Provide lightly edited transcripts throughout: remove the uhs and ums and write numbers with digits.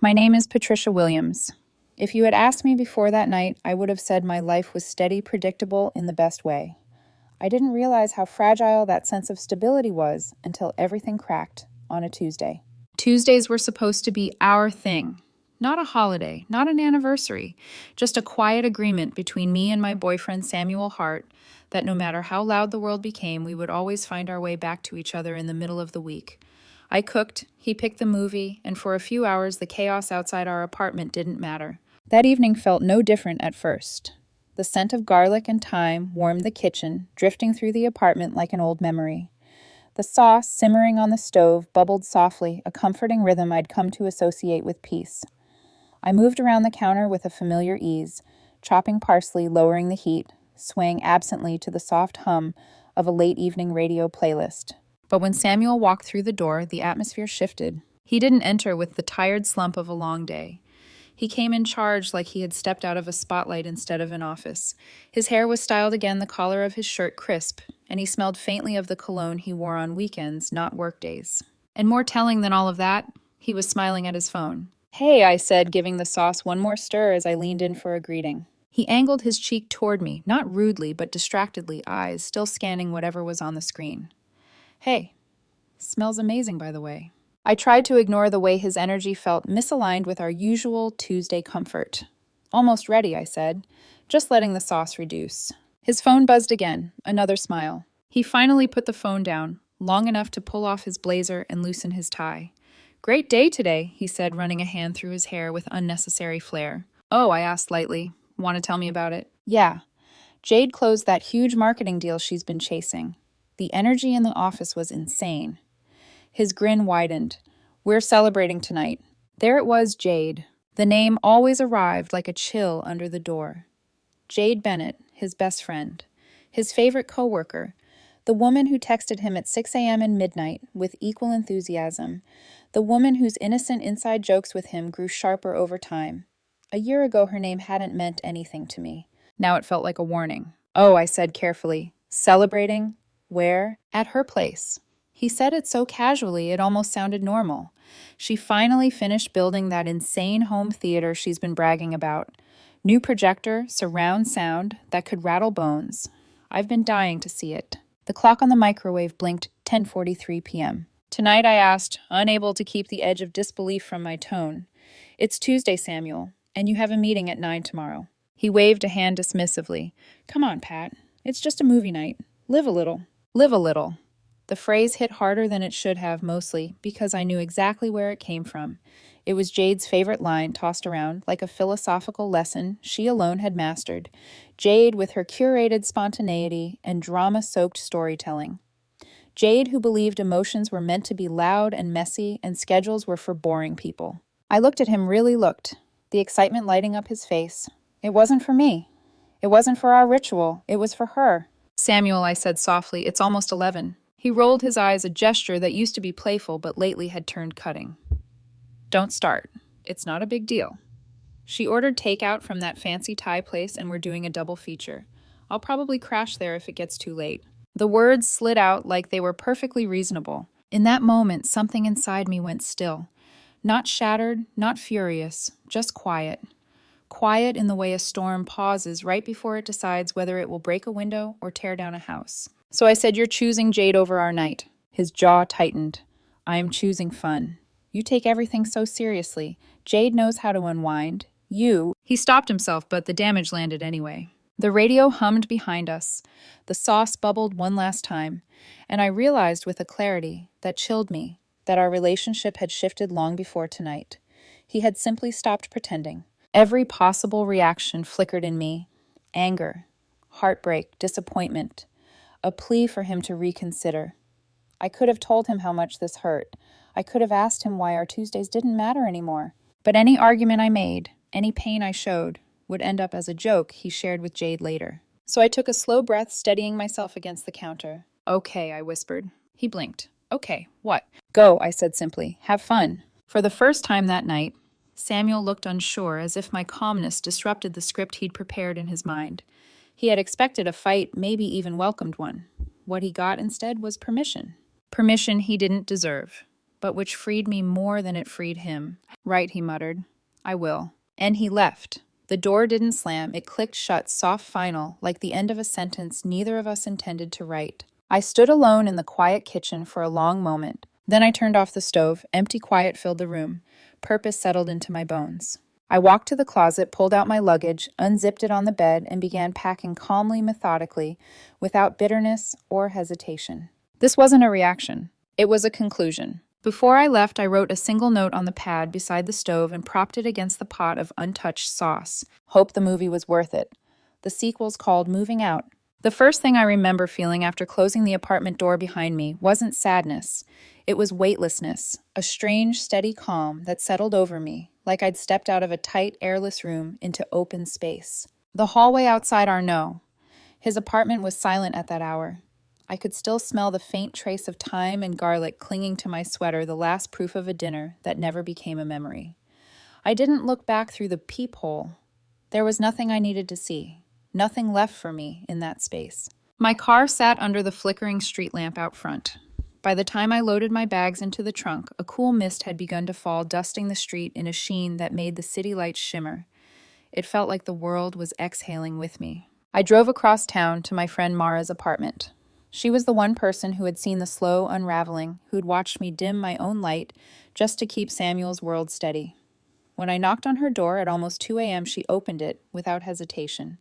My name is Patricia Williams. If you had asked me before that night, I would have said my life was steady, predictable in the best way. I didn't realize how fragile that sense of stability was until everything cracked on a Tuesday. Tuesdays were supposed to be our thing. Not a holiday, not an anniversary, just a quiet agreement between me and my boyfriend Samuel Hart that no matter how loud the world became, we would always find our way back to each other in the middle of the week. I cooked, he picked the movie, and for a few hours the chaos outside our apartment didn't matter. That evening felt no different at first. The scent of garlic and thyme warmed the kitchen, drifting through the apartment like an old memory. The sauce, simmering on the stove, bubbled softly, a comforting rhythm I'd come to associate with peace. I moved around the counter with a familiar ease, chopping parsley, lowering the heat, swaying absently to the soft hum of a late evening radio playlist. But when Samuel walked through the door, the atmosphere shifted. He didn't enter with the tired slump of a long day. He came in charged like he had stepped out of a spotlight instead of an office. His hair was styled again, the collar of his shirt crisp, and he smelled faintly of the cologne he wore on weekends, not workdays. And more telling than all of that, he was smiling at his phone. "Hey," I said, giving the sauce one more stir as I leaned in for a greeting. He angled his cheek toward me, not rudely, but distractedly, eyes still scanning whatever was on the screen. "Hey, smells amazing, by the way." I tried to ignore the way his energy felt misaligned with our usual Tuesday comfort. "Almost ready," I said, just letting the sauce reduce. His phone buzzed again, another smile. He finally put the phone down, long enough to pull off his blazer and loosen his tie. "Great day today," he said, running a hand through his hair with unnecessary flair. "Oh," I asked lightly. "Want to tell me about it?" "Yeah. Jade closed that huge marketing deal she's been chasing. The energy in the office was insane." His grin widened. "We're celebrating tonight." There it was, Jade. The name always arrived like a chill under the door. Jade Bennett, his best friend. His favorite coworker. The woman who texted him at 6 a.m. and midnight with equal enthusiasm. The woman whose innocent inside jokes with him grew sharper over time. A year ago, her name hadn't meant anything to me. Now it felt like a warning. "Oh," I said carefully. "Celebrating? Where?" "At her place." He said it so casually it almost sounded normal. She finally finished building that insane home theater she's been bragging about. New projector, surround sound that could rattle bones. I've been dying to see it. The clock on the microwave blinked 10:43 p.m. "Tonight," I asked, unable to keep the edge of disbelief from my tone. "It's Tuesday, Samuel, and you have a meeting at 9 tomorrow." He waved a hand dismissively. "Come on, Pat. It's just a movie night. Live a little." Live a little. The phrase hit harder than it should have, mostly because I knew exactly where it came from. It was Jade's favorite line, tossed around like a philosophical lesson she alone had mastered. Jade with her curated spontaneity and drama-soaked storytelling. Jade who believed emotions were meant to be loud and messy and schedules were for boring people. I looked at him, really looked, the excitement lighting up his face. It wasn't for me. It wasn't for our ritual. It was for her. "Samuel," I said softly, "it's almost 11. He rolled his eyes, a gesture that used to be playful but lately had turned cutting. "Don't start. It's not a big deal." She ordered takeout from that fancy Thai place and we're doing a double feature. I'll probably crash there if it gets too late. The words slid out like they were perfectly reasonable. In that moment, something inside me went still. Not shattered, not furious, just quiet. Quiet in the way a storm pauses right before it decides whether it will break a window or tear down a house. So I said, "You're choosing Jade over our night." His jaw tightened. "I am choosing fun. You take everything so seriously. Jade knows how to unwind. You—" He stopped himself, but the damage landed anyway. The radio hummed behind us. The sauce bubbled one last time, and I realized with a clarity that chilled me that our relationship had shifted long before tonight. He had simply stopped pretending. Every possible reaction flickered in me. Anger, heartbreak, disappointment. A plea for him to reconsider. I could have told him how much this hurt. I could have asked him why our Tuesdays didn't matter anymore. But any argument I made, any pain I showed, would end up as a joke he shared with Jade later. So I took a slow breath, steadying myself against the counter. "Okay," I whispered. He blinked. "Okay, what?" "Go," I said simply. "Have fun." For the first time that night, Samuel looked unsure, as if my calmness disrupted the script he'd prepared in his mind. He had expected a fight, maybe even welcomed one. What he got instead was permission. Permission he didn't deserve. but which freed me more than it freed him. Right, he muttered. I will. And he left. The door didn't slam, it clicked shut, soft final, like the end of a sentence neither of us intended to write. I stood alone in the quiet kitchen for a long moment. Then I turned off the stove. Empty quiet filled the room. Purpose settled into my bones. I walked to the closet, pulled out my luggage, unzipped it on the bed, and began packing calmly, methodically, without bitterness or hesitation. This wasn't a reaction. It was a conclusion. Before I left, I wrote a single note on the pad beside the stove and propped it against the pot of untouched sauce. Hope the movie was worth it. The sequel's called Moving Out. The first thing I remember feeling after closing the apartment door behind me wasn't sadness. It was weightlessness, a strange, steady calm that settled over me, like I'd stepped out of a tight, airless room into open space. The hallway outside Arnaud. His apartment was silent at that hour. I could still smell the faint trace of thyme and garlic clinging to my sweater, the last proof of a dinner that never became a memory. I didn't look back through the peephole. There was nothing I needed to see, nothing left for me in that space. My car sat under the flickering street lamp out front. By the time I loaded my bags into the trunk, a cool mist had begun to fall, dusting the street in a sheen that made the city lights shimmer. It felt like the world was exhaling with me. I drove across town to my friend Mara's apartment. She was the one person who had seen the slow unraveling, who'd watched me dim my own light just to keep Samuel's world steady. When I knocked on her door at almost 2 a.m., she opened it without hesitation,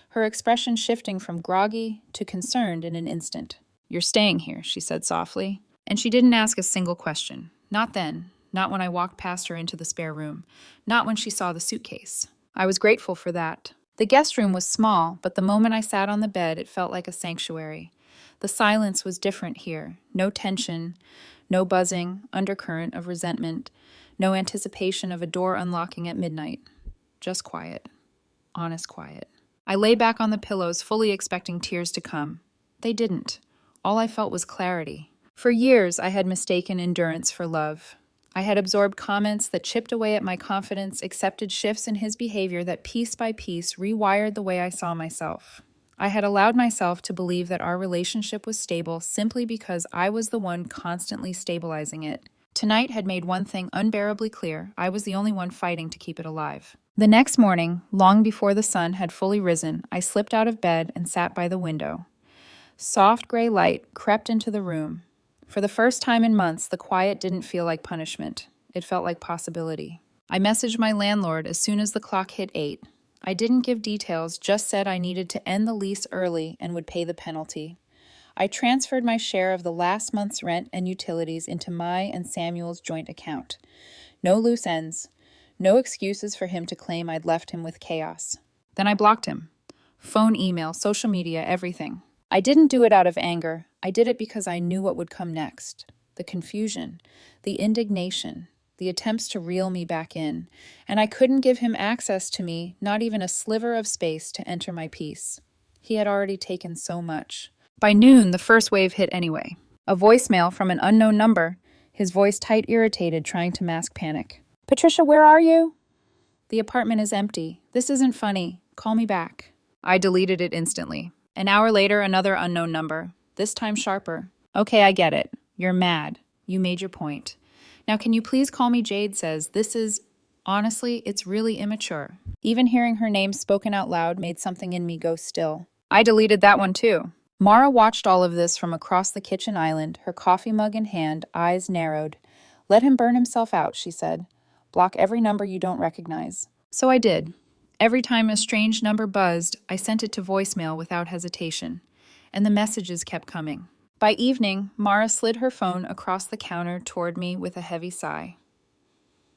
her expression shifting from groggy to concerned in an instant. You're staying here, she said softly. And she didn't ask a single question. Not then, not when I walked past her into the spare room, not when she saw the suitcase. I was grateful for that. The guest room was small, but the moment I sat on the bed, it felt like a sanctuary. The silence was different here. No tension, no buzzing, undercurrent of resentment, no anticipation of a door unlocking at midnight. Just quiet. Honest quiet. I lay back on the pillows, fully expecting tears to come. They didn't. All I felt was clarity. For years, I had mistaken endurance for love. I had absorbed comments that chipped away at my confidence, accepted shifts in his behavior that piece by piece rewired the way I saw myself. I had allowed myself to believe that our relationship was stable simply because I was the one constantly stabilizing it. Tonight had made one thing unbearably clear. I was the only one fighting to keep it alive. The next morning, long before the sun had fully risen, I slipped out of bed and sat by the window. Soft gray light crept into the room. For the first time in months, the quiet didn't feel like punishment. It felt like possibility. I messaged my landlord as soon as the clock hit 8. I didn't give details, just said I needed to end the lease early and would pay the penalty. I transferred my share of the last month's rent and utilities into my and Samuel's joint account. No loose ends. No excuses for him to claim I'd left him with chaos. Then I blocked him. Phone, email, social media, everything. I didn't do it out of anger. I did it because I knew what would come next. The confusion, the indignation, the attempts to reel me back in, and I couldn't give him access to me, not even a sliver of space to enter my peace. He had already taken so much. By noon, the first wave hit anyway. A voicemail from an unknown number, his voice tight, irritated, trying to mask panic. Patricia, where are you? The apartment is empty. This isn't funny. Call me back. I deleted it instantly. An hour later, another unknown number, this time sharper. Okay, I get it. You're mad. You made your point. Now, can you please call me Jade says, honestly, it's really immature. Even hearing her name spoken out loud made something in me go still. I deleted that one too. Mara watched all of this from across the kitchen island, her coffee mug in hand, eyes narrowed. Let him burn himself out, she said. Block every number you don't recognize. So I did. Every time a strange number buzzed, I sent it to voicemail without hesitation. And the messages kept coming. By evening, Mara slid her phone across the counter toward me with a heavy sigh.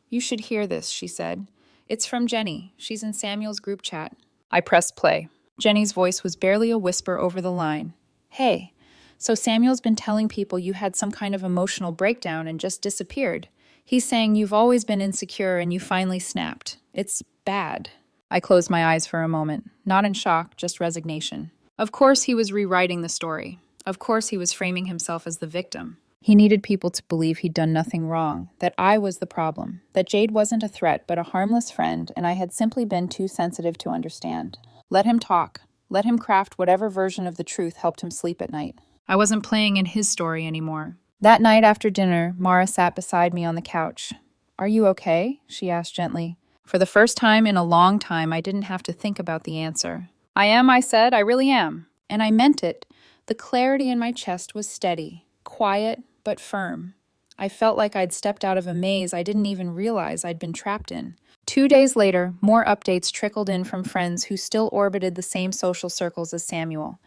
You should hear this, she said. It's from Jenny. She's in Samuel's group chat. I pressed play. Jenny's voice was barely a whisper over the line. Hey, so Samuel's been telling people you had some kind of emotional breakdown and just disappeared. He's saying you've always been insecure and you finally snapped. It's bad. I closed my eyes for a moment, not in shock, just resignation. Of course he was rewriting the story. Of course he was framing himself as the victim. He needed people to believe he'd done nothing wrong, that I was the problem, that Jade wasn't a threat but a harmless friend, and I had simply been too sensitive to understand. Let him talk. Let him craft whatever version of the truth helped him sleep at night. I wasn't playing in his story anymore. That night after dinner, Mara sat beside me on the couch. "Are you okay?" she asked gently. For the first time in a long time, I didn't have to think about the answer. "I am," I said. "I really am." And I meant it. The clarity in my chest was steady, quiet, but firm. I felt like I'd stepped out of a maze I didn't even realize I'd been trapped in. 2 days later, more updates trickled in from friends who still orbited the same social circles as Samuel.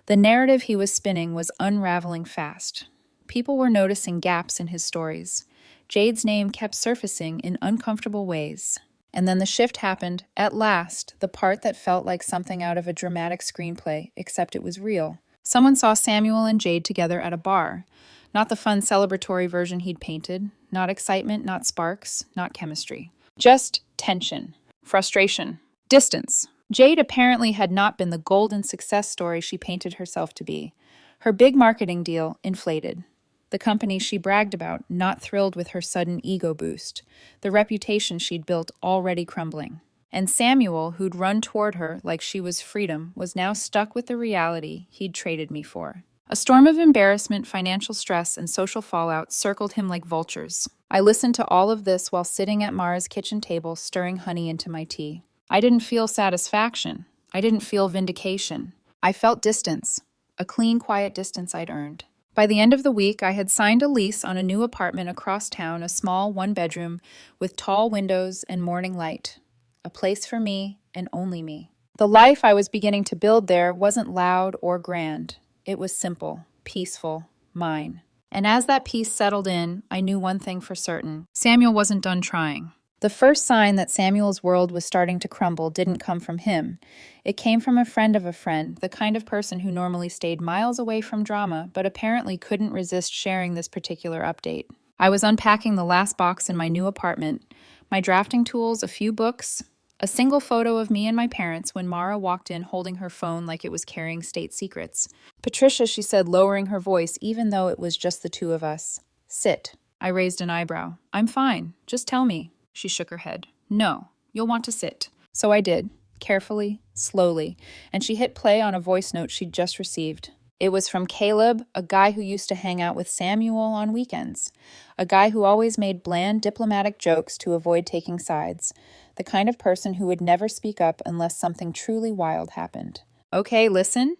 The narrative he was spinning was unraveling fast. People were noticing gaps in his stories. Jade's name kept surfacing in uncomfortable ways. And then the shift happened, at last, the part that felt like something out of a dramatic screenplay, except it was real. Someone saw Samuel and Jade together at a bar. Not the fun celebratory version he'd painted. Not excitement, not sparks, not chemistry. Just tension, frustration, distance. Jade apparently had not been the golden success story she painted herself to be. Her big marketing deal inflated. The company she bragged about, not thrilled with her sudden ego boost. The reputation she'd built already crumbling. And Samuel, who'd run toward her like she was freedom, was now stuck with the reality he'd traded me for. A storm of embarrassment, financial stress, and social fallout circled him like vultures. I listened to all of this while sitting at Mara's kitchen table, stirring honey into my tea. I didn't feel satisfaction. I didn't feel vindication. I felt distance, a clean, quiet distance I'd earned. By the end of the week, I had signed a lease on a new apartment across town, a small one-bedroom with tall windows and morning light. A place for me and only me. The life I was beginning to build there wasn't loud or grand. It was simple, peaceful, mine. And as that peace settled in, I knew one thing for certain. Samuel wasn't done trying. The first sign that Samuel's world was starting to crumble didn't come from him. It came from a friend of a friend, the kind of person who normally stayed miles away from drama, but apparently couldn't resist sharing this particular update. I was unpacking the last box in my new apartment, my drafting tools, a few books, a single photo of me and my parents when Mara walked in holding her phone like it was carrying state secrets. "Patricia," she said, lowering her voice, even though it was just the two of us. "Sit." I raised an eyebrow. "I'm fine. Just tell me." She shook her head. "No, you'll want to sit." So I did, carefully, slowly, and she hit play on a voice note she'd just received. It was from Caleb, a guy who used to hang out with Samuel on weekends, a guy who always made bland diplomatic jokes to avoid taking sides, the kind of person who would never speak up unless something truly wild happened. "Okay, listen."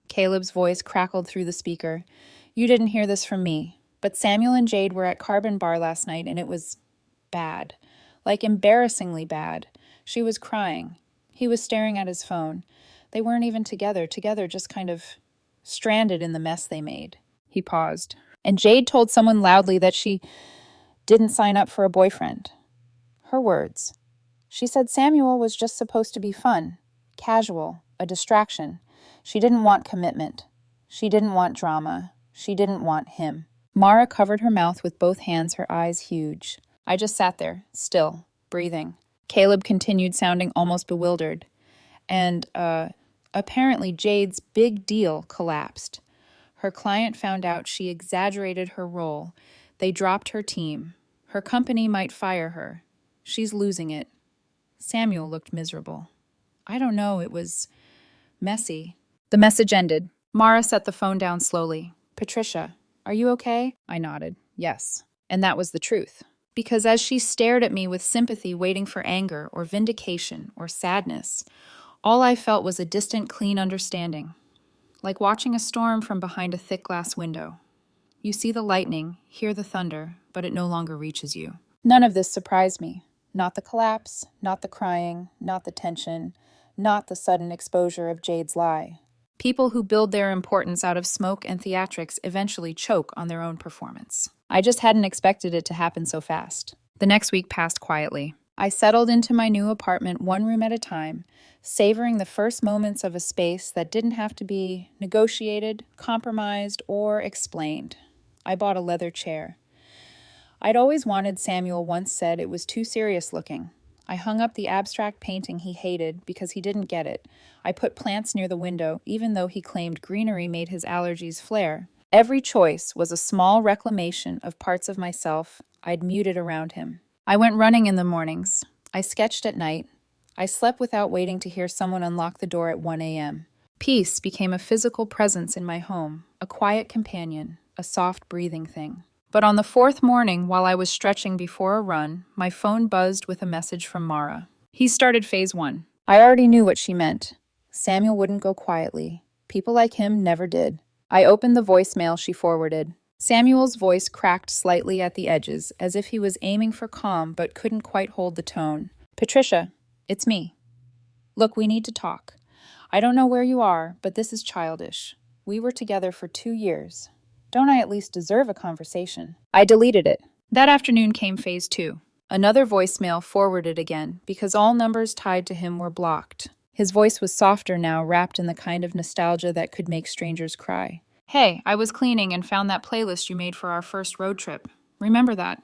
Caleb's voice crackled through the speaker. "You didn't hear this from me, but Samuel and Jade were at Carbon Bar last night, and it was bad. Like embarrassingly bad. She was crying. He was staring at his phone. They weren't even together, just kind of stranded in the mess they made." He paused. "And Jade told someone loudly that she didn't sign up for a boyfriend. Her words. She said Samuel was just supposed to be fun, casual, a distraction. She didn't want commitment. She didn't want drama. She didn't want him." Mara covered her mouth with both hands, her eyes huge. I just sat there, still, breathing. Caleb continued, sounding almost bewildered. And, apparently Jade's big deal collapsed. Her client found out she exaggerated her role. They dropped her team. Her company might fire her. She's losing it. Samuel looked miserable. I don't know, it was messy. The message ended. Mara set the phone down slowly. "Patricia, are you okay?" I nodded. Yes. And that was the truth. Because as she stared at me with sympathy waiting for anger or vindication or sadness, all I felt was a distant, clean understanding. Like watching a storm from behind a thick glass window. You see the lightning, hear the thunder, but it no longer reaches you. None of this surprised me. Not the collapse, not the crying, not the tension, not the sudden exposure of Jade's lie. People who build their importance out of smoke and theatrics eventually choke on their own performance. I just hadn't expected it to happen so fast. The next week passed quietly. I settled into my new apartment one room at a time, savoring the first moments of a space that didn't have to be negotiated, compromised, or explained. I bought a leather chair. I'd always wanted, Samuel once said, it was too serious looking. I hung up the abstract painting he hated because he didn't get it. I put plants near the window, even though he claimed greenery made his allergies flare. Every choice was a small reclamation of parts of myself I'd muted around him. I went running in the mornings. I sketched at night. I slept without waiting to hear someone unlock the door at 1 a.m. Peace became a physical presence in my home, a quiet companion, a soft breathing thing. But on the fourth morning, while I was stretching before a run, my phone buzzed with a message from Mara. He started phase 1. I already knew what she meant. Samuel wouldn't go quietly. People like him never did. I opened the voicemail she forwarded. Samuel's voice cracked slightly at the edges, as if he was aiming for calm but couldn't quite hold the tone. Patricia, it's me. Look, we need to talk. I don't know where you are, but this is childish. We were together for 2 years. Don't I at least deserve a conversation? I deleted it. That afternoon came phase 2. Another voicemail forwarded again, because all numbers tied to him were blocked. His voice was softer now, wrapped in the kind of nostalgia that could make strangers cry. Hey, I was cleaning and found that playlist you made for our first road trip. Remember that?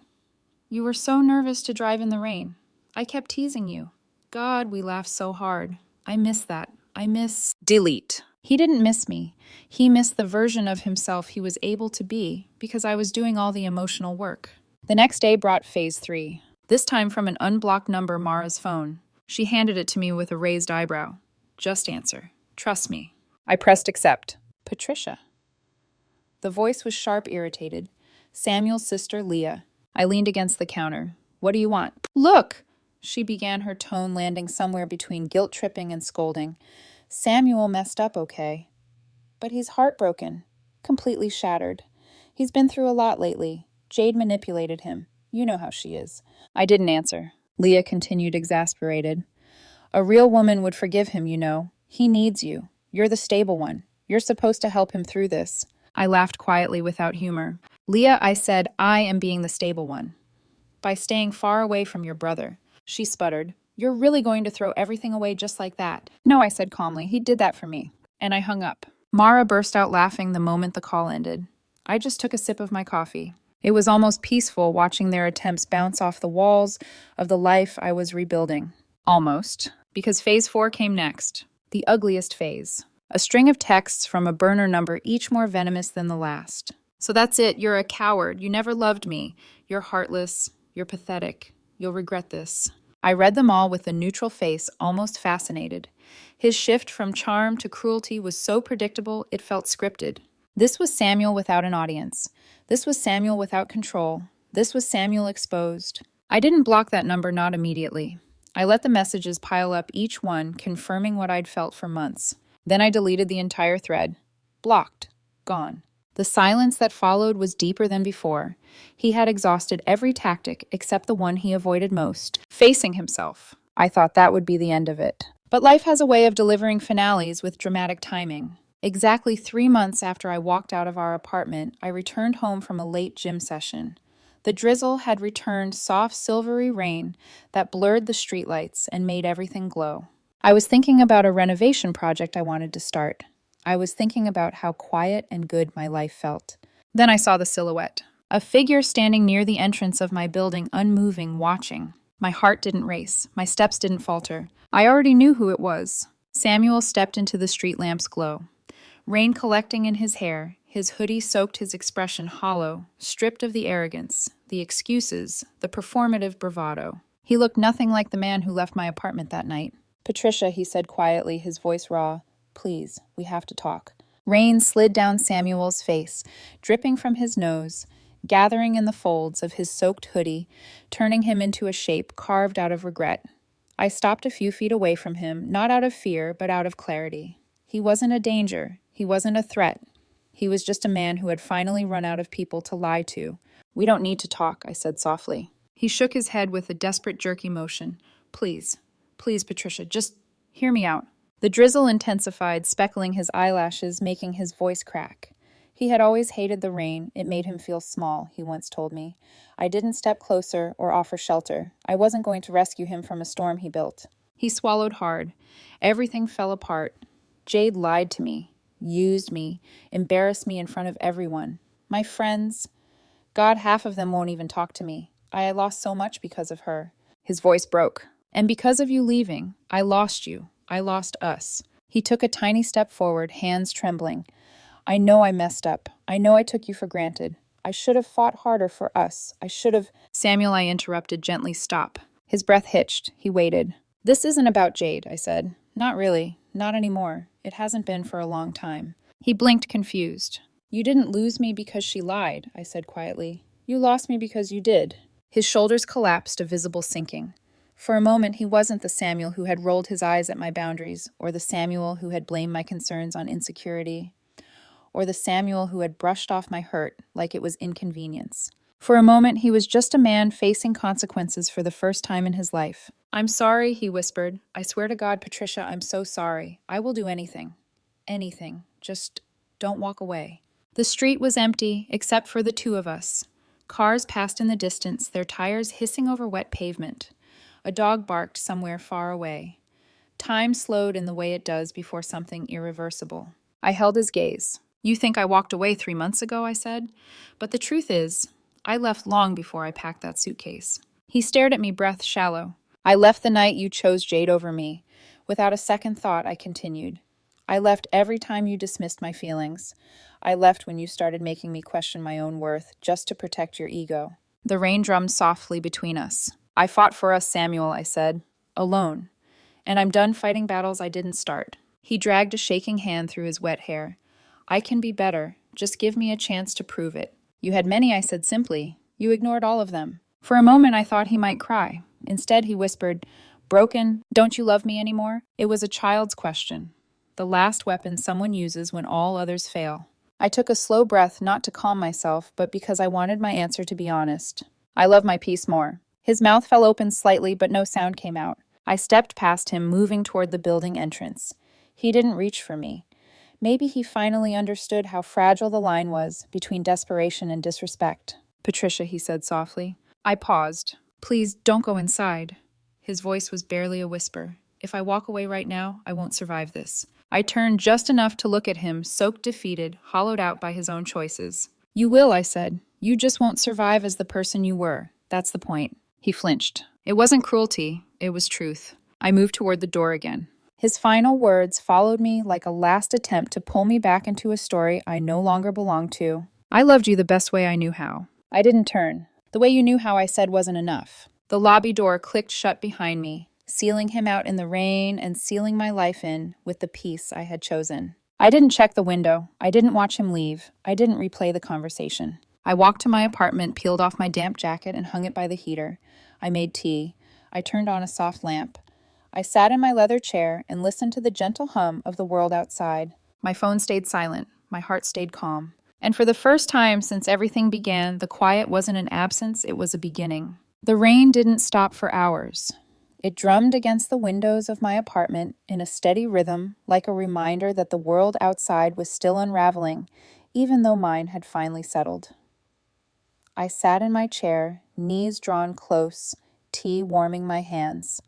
You were so nervous to drive in the rain. I kept teasing you. God, we laughed so hard. I miss that. I miss... Delete. He didn't miss me. He missed the version of himself he was able to be because I was doing all the emotional work. The next day brought phase 3. This time from an unblocked number, Mara's phone. She handed it to me with a raised eyebrow. Just answer. Trust me. I pressed accept. Patricia. The voice was sharp, irritated. Samuel's sister, Leah. I leaned against the counter. What do you want? Look! She began, her tone landing somewhere between guilt-tripping and scolding. Samuel messed up, okay? But he's heartbroken. Completely shattered. He's been through a lot lately. Jade manipulated him. You know how she is. I didn't answer. Leah continued, exasperated. A real woman would forgive him, you know. He needs you. You're the stable one. You're supposed to help him through this. I laughed quietly without humor. Leah, I said, I am being the stable one. By staying far away from your brother. She sputtered. You're really going to throw everything away just like that? No, I said calmly. He did that for me. And I hung up. Mara burst out laughing the moment the call ended. I just took a sip of my coffee. It was almost peaceful watching their attempts bounce off the walls of the life I was rebuilding. Almost. Because phase 4 came next. The ugliest phase. A string of texts from a burner number, each more venomous than the last. So that's it. You're a coward. You never loved me. You're heartless. You're pathetic. You'll regret this. I read them all with a neutral face, almost fascinated. His shift from charm to cruelty was so predictable it felt scripted. This was Samuel without an audience. This was Samuel without control. This was Samuel exposed. I didn't block that number, not immediately. I let the messages pile up, each one confirming what I'd felt for months. Then I deleted the entire thread. Blocked. Gone. The silence that followed was deeper than before. He had exhausted every tactic except the one he avoided most, facing himself. I thought that would be the end of it. But life has a way of delivering finales with dramatic timing. Exactly 3 months after I walked out of our apartment, I returned home from a late gym session. The drizzle had returned, soft silvery rain that blurred the streetlights and made everything glow. I was thinking about a renovation project I wanted to start. I was thinking about how quiet and good my life felt. Then I saw the silhouette. A figure standing near the entrance of my building, unmoving, watching. My heart didn't race. My steps didn't falter. I already knew who it was. Samuel stepped into the street lamp's glow. Rain collecting in his hair, his hoodie soaked, his expression hollow, stripped of the arrogance, the excuses, the performative bravado. He looked nothing like the man who left my apartment that night. Patricia, he said quietly, his voice raw. Please, we have to talk. Rain slid down Samuel's face, dripping from his nose, gathering in the folds of his soaked hoodie, turning him into a shape carved out of regret. I stopped a few feet away from him, not out of fear, but out of clarity. He wasn't a danger. He wasn't a threat. He was just a man who had finally run out of people to lie to. We don't need to talk, I said softly. He shook his head with a desperate, jerky motion. Please, Patricia, just hear me out. The drizzle intensified, speckling his eyelashes, making his voice crack. He had always hated the rain. It made him feel small, he once told me. I didn't step closer or offer shelter. I wasn't going to rescue him from a storm he built. He swallowed hard. Everything fell apart. Jade lied to me, used me, embarrassed me in front of everyone. My friends, God, half of them won't even talk to me. I lost so much because of her. His voice broke. And because of you leaving, I lost you. I lost us. He took a tiny step forward, hands trembling. I know I messed up. I know I took you for granted. I should have fought harder for us. I should have... Samuel, I interrupted, gently, stop. His breath hitched. He waited. This isn't about Jade, I said. Not really. Not anymore. It hasn't been for a long time. He blinked, confused. You didn't lose me because she lied, I said quietly. You lost me because you did. His shoulders collapsed, a visible sinking. For a moment, he wasn't the Samuel who had rolled his eyes at my boundaries, or the Samuel who had blamed my concerns on insecurity, or the Samuel who had brushed off my hurt like it was inconvenience. For a moment, he was just a man facing consequences for the first time in his life. I'm sorry, he whispered. I swear to God, Patricia, I'm so sorry. I will do anything. Anything. Just don't walk away. The street was empty, except for the two of us. Cars passed in the distance, their tires hissing over wet pavement. A dog barked somewhere far away. Time slowed in the way it does before something irreversible. I held his gaze. You think I walked away 3 months ago, I said. But the truth is, I left long before I packed that suitcase. He stared at me, breath shallow. I left the night you chose Jade over me. Without a second thought, I continued. I left every time you dismissed my feelings. I left when you started making me question my own worth, just to protect your ego. The rain drummed softly between us. I fought for us, Samuel, I said. Alone. And I'm done fighting battles I didn't start. He dragged a shaking hand through his wet hair. I can be better. Just give me a chance to prove it. You had many, I said simply. You ignored all of them. For a moment, I thought he might cry. Instead, he whispered, Broken, don't you love me anymore? It was a child's question. The last weapon someone uses when all others fail. I took a slow breath, not to calm myself, but because I wanted my answer to be honest. I love my peace more. His mouth fell open slightly, but no sound came out. I stepped past him, moving toward the building entrance. He didn't reach for me. Maybe he finally understood how fragile the line was between desperation and disrespect. Patricia, he said softly. I paused. Please, don't go inside. His voice was barely a whisper. If I walk away right now, I won't survive this. I turned just enough to look at him, soaked, defeated, hollowed out by his own choices. You will, I said. You just won't survive as the person you were. That's the point. He flinched. It wasn't cruelty. It was truth. I moved toward the door again. His final words followed me like a last attempt to pull me back into a story I no longer belonged to. I loved you the best way I knew how. I didn't turn. The way you knew how I said wasn't enough. The lobby door clicked shut behind me, sealing him out in the rain and sealing my life in with the peace I had chosen. I didn't check the window. I didn't watch him leave. I didn't replay the conversation. I walked to my apartment, peeled off my damp jacket, and hung it by the heater. I made tea. I turned on a soft lamp. I sat in my leather chair and listened to the gentle hum of the world outside. My phone stayed silent. My heart stayed calm. And for the first time since everything began, the quiet wasn't an absence, it was a beginning. The rain didn't stop for hours. It drummed against the windows of my apartment in a steady rhythm, like a reminder that the world outside was still unraveling, even though mine had finally settled. I sat in my chair, knees drawn close, tea warming my hands,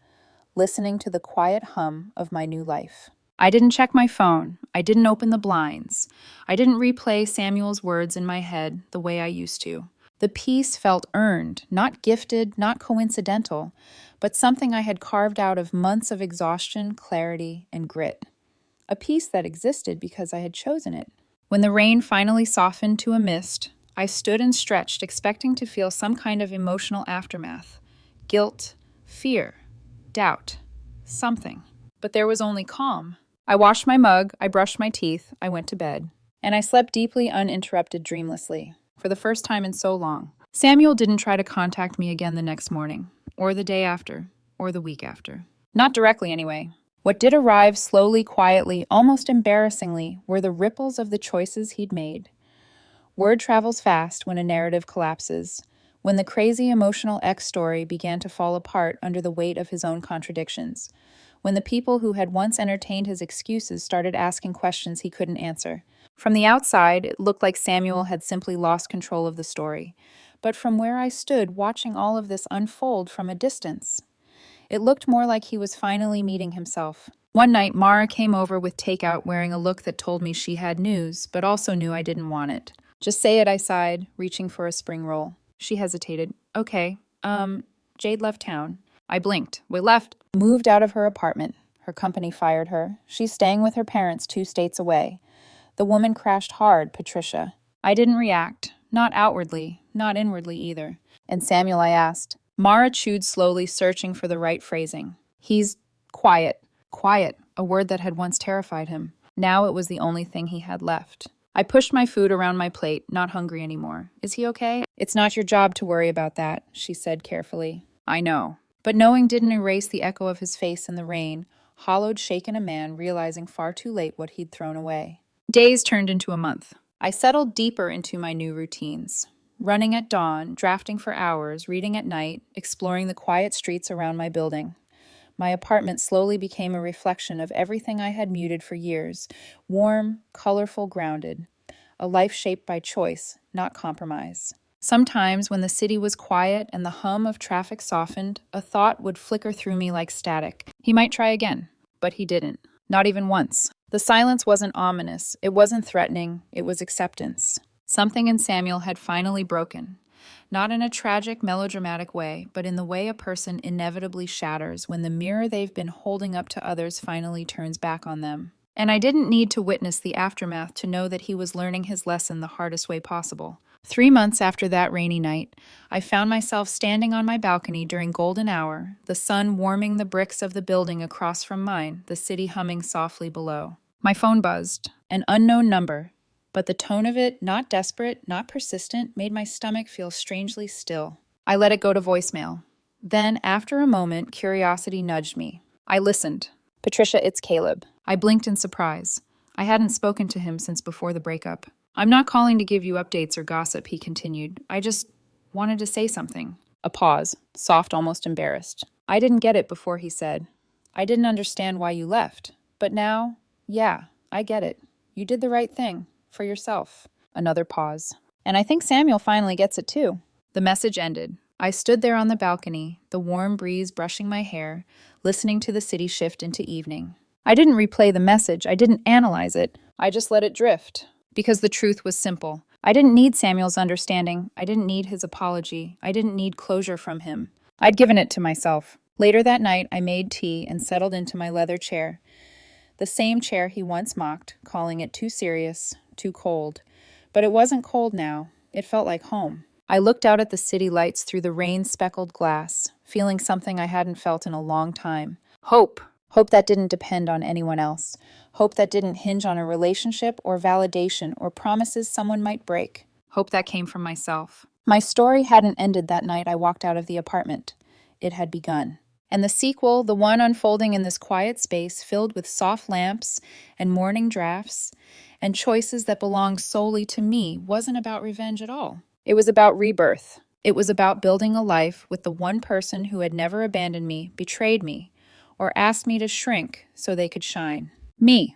listening to the quiet hum of my new life. I didn't check my phone. I didn't open the blinds. I didn't replay Samuel's words in my head the way I used to. The peace felt earned, not gifted, not coincidental, but something I had carved out of months of exhaustion, clarity, and grit. A peace that existed because I had chosen it. When the rain finally softened to a mist, I stood and stretched, expecting to feel some kind of emotional aftermath. Guilt, fear, doubt, something. But there was only calm. I washed my mug, I brushed my teeth, I went to bed. And I slept deeply, uninterrupted, dreamlessly. For the first time in so long. Samuel didn't try to contact me again the next morning, or the day after, or the week after. Not directly, anyway. What did arrive slowly, quietly, almost embarrassingly, were the ripples of the choices he'd made. Word travels fast when a narrative collapses, when the crazy emotional X story began to fall apart under the weight of his own contradictions, when the people who had once entertained his excuses started asking questions he couldn't answer. From the outside, it looked like Samuel had simply lost control of the story. But from where I stood, watching all of this unfold from a distance, it looked more like he was finally meeting himself. One night, Mara came over with takeout wearing a look that told me she had news, but also knew I didn't want it. Just say it, I sighed, reaching for a spring roll. She hesitated. Okay, Jade left town. I blinked. We left. Moved out of her apartment. Her company fired her. She's staying with her parents 2 states away. The woman crashed hard, Patricia. I didn't react. Not outwardly, not inwardly either. And Samuel, I asked. Mara chewed slowly, searching for the right phrasing. He's quiet. Quiet, a word that had once terrified him. Now it was the only thing he had left. I pushed my food around my plate, not hungry anymore. Is he okay? It's not your job to worry about that, she said carefully. I know. But knowing didn't erase the echo of his face in the rain, hollowed, shaken a man realizing far too late what he'd thrown away. Days turned into a month. I settled deeper into my new routines. Running at dawn, drafting for hours, reading at night, exploring the quiet streets around my building. My apartment slowly became a reflection of everything I had muted for years, warm, colorful, grounded. A life shaped by choice, not compromise. Sometimes, when the city was quiet and the hum of traffic softened, a thought would flicker through me like static. He might try again, but he didn't. Not even once. The silence wasn't ominous, it wasn't threatening, it was acceptance. Something in Samuel had finally broken. Not in a tragic, melodramatic way, but in the way a person inevitably shatters when the mirror they've been holding up to others finally turns back on them. And I didn't need to witness the aftermath to know that he was learning his lesson the hardest way possible. 3 months after that rainy night, I found myself standing on my balcony during golden hour, the sun warming the bricks of the building across from mine, the city humming softly below. My phone buzzed, an unknown number, but the tone of it, not desperate, not persistent, made my stomach feel strangely still. I let it go to voicemail. Then, after a moment, curiosity nudged me. I listened. Patricia, it's Caleb. I blinked in surprise. I hadn't spoken to him since before the breakup. I'm not calling to give you updates or gossip, he continued. I just wanted to say something. A pause, soft, almost embarrassed. I didn't get it before, he said. I didn't understand why you left. But now, yeah, I get it. You did the right thing. For yourself. Another pause. And I think Samuel finally gets it too. The message ended. I stood there on the balcony, the warm breeze brushing my hair, listening to the city shift into evening. I didn't replay the message. I didn't analyze it. I just let it drift. Because the truth was simple. I didn't need Samuel's understanding. I didn't need his apology. I didn't need closure from him. I'd given it to myself. Later that night, I made tea and settled into my leather chair. The same chair he once mocked, calling it too serious, too cold. But it wasn't cold now. It felt like home. I looked out at the city lights through the rain-speckled glass, feeling something I hadn't felt in a long time. Hope. Hope that didn't depend on anyone else. Hope that didn't hinge on a relationship or validation or promises someone might break. Hope that came from myself. My story hadn't ended that night I walked out of the apartment. It had begun. And the sequel, the one unfolding in this quiet space filled with soft lamps and morning drafts and choices that belonged solely to me, wasn't about revenge at all. It was about rebirth. It was about building a life with the one person who had never abandoned me, betrayed me, or asked me to shrink so they could shine. Me.